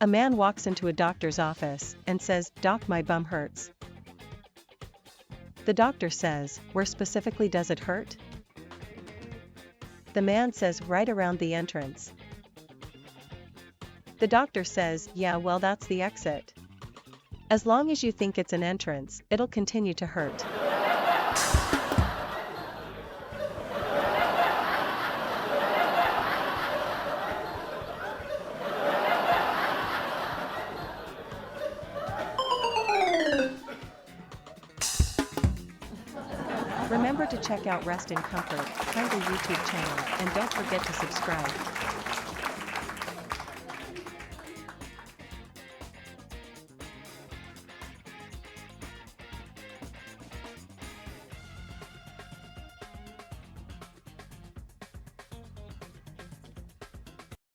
A man walks into a doctor's office and says, "Doc, my bum hurts." The doctor says, "Where specifically does it hurt?" The man says, "Right around the entrance." The doctor says, "Yeah, well, that's the exit. As long as you think it's an entrance, it'll continue to hurt." Remember to check out Rest in Comfort Kindly YouTube channel and don't forget to subscribe.